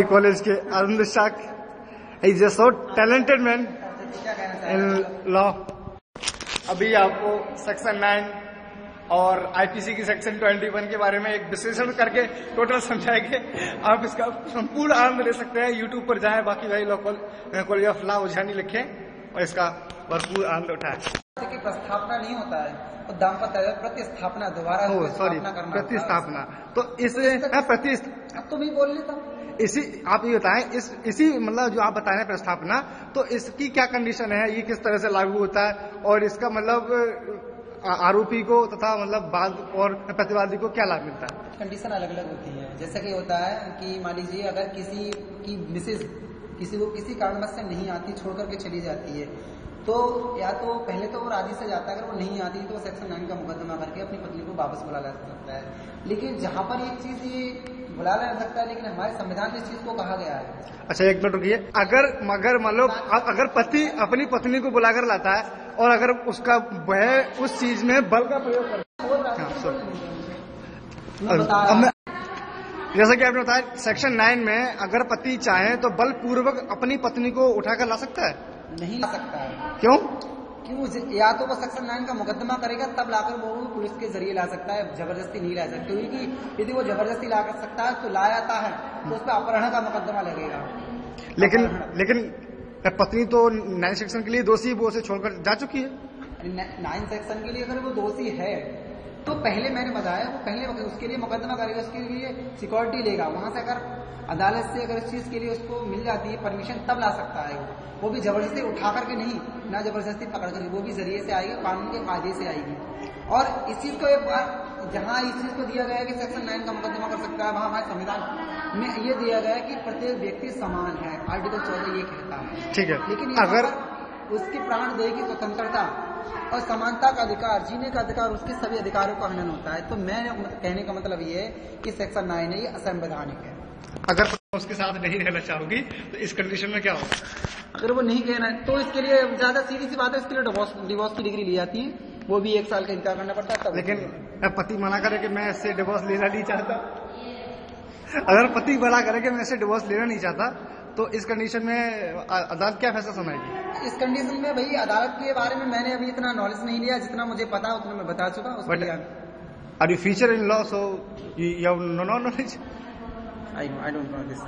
College के अरुण शाक is a so talented man in law. अभी आपको सेक्शन 9 और आईपीसी की सेक्शन 21 के बारे में एक विश्लेषण करके टोटल समझाएंगे। आप इसका संपूर्ण आनंद ले सकते हैं। यूट्यूब पर जाएं, बाकी भाई कॉलेज ऑफ लॉ उज्जैनी लिखें और इसका भरपूर आनंद उठाएं। की प्रस्थापना नहीं होता है तो दाम्पत्य प्रतिस्थापना दोबारा प्रतिस्थापना तो इसे अब तो मैं बोल लेता हूँ। इसी आप ये बताएं, इसी मतलब जो आप बता रहे हैं प्रस्थापना, तो इसकी क्या कंडीशन है, ये किस तरह से लागू होता है और इसका मतलब आरोपी को तथा मतलब वाद और प्रतिवादी को क्या लाभ मिलता है? कंडीशन अलग अलग होती है। जैसे कि होता है कि मान लीजिए अगर किसी की मिसेज किसी को किसी कारणवश से नहीं आती, छोड़ करके चली जाती है, तो या तो पहले तो वो राजी से जाता है, अगर वो नहीं आती तो सेक्शन 9 का मुकदमा करके अपनी पत्नी को वापस बुला ला सकता है। लेकिन जहां पर एक चीज ये बुला ला सकता है, लेकिन हमारे संविधान में इस चीज को कहा गया है। अच्छा एक मिनट रुकिए। अगर मान लो अगर पति अपनी पत्नी को बुलाकर लाता है और अगर उसका वह उस चीज में बल का प्रयोग करता है, जैसा कि आपने बताया सेक्शन 9 में अगर पति चाहे तो बलपूर्वक अपनी पत्नी को उठाकर ला सकता है? नहीं ला सकता है। क्यों? या तो वो सेक्शन 9 का मुकदमा करेगा तब लाकर वो पुलिस के जरिए ला सकता है, जबरदस्ती नहीं ला सकता। क्योंकि यदि वो जबरदस्ती ला कर सकता है तो लाता है तो उस पर अपहरण का मुकदमा लगेगा। लेकिन पत्नी तो 9 सेक्शन के लिए दोषी, वो उसे छोड़कर जा चुकी है। 9 सेक्शन के लिए अगर वो दोषी है तो पहले मैंने बताया वो पहले उसके लिए मुकदमा करेगा, उसके लिए सिक्योरिटी लेगा। वहां से अगर अदालत से अगर इस चीज के लिए उसको मिल जाती है परमिशन तब ला सकता है। वो भी जबरदस्ती उठा करके नहीं, ना जबरदस्ती पकड़ करके, वो भी जरिए से आएगी, कानून के फायदे से आएगी। और इस चीज को एक बार जहाँ इस चीज को दिया गया है कि सेक्शन 9 का मुकदमा कर सकता है, वहाँ हमारे संविधान में ये दिया गया है कि प्रत्येक व्यक्ति समान है। आर्टिकल 14 ये कहता है। ठीक है। लेकिन अगर उसकी प्राण देगी स्वतंत्रता और समानता का अधिकार, जीने का अधिकार, उसके सभी अधिकारों का हनन होता है। तो मैं कहने का मतलब ये है कि सेक्शन 9 है, ये असंवैधानिक है। अगर उसके साथ नहीं रहना चाहोगी तो इस कंडीशन में क्या होगा? अगर वो नहीं कहना है तो इसके लिए ज्यादा सीधी सी बात है, इसके लिए डिवोर्स की डिग्री ली जाती है, वो भी 1 साल का इंतजार करना पड़ता है तब। लेकिन पति मना करे कि मैं इससे डिवोर्स लेना नहीं चाहता, अगर पति मना करे कि मैं इससे डिवोर्स लेना नहीं चाहता, तो इस कंडीशन में अदालत क्या फैसला सुनाएगी? इस कंडीशन में भाई अदालत के बारे में मैंने अभी इतना नॉलेज नहीं लिया, जितना मुझे पता उतना मैं बता चुका। Are you feature in law, so you have no knowledge? I don't know this.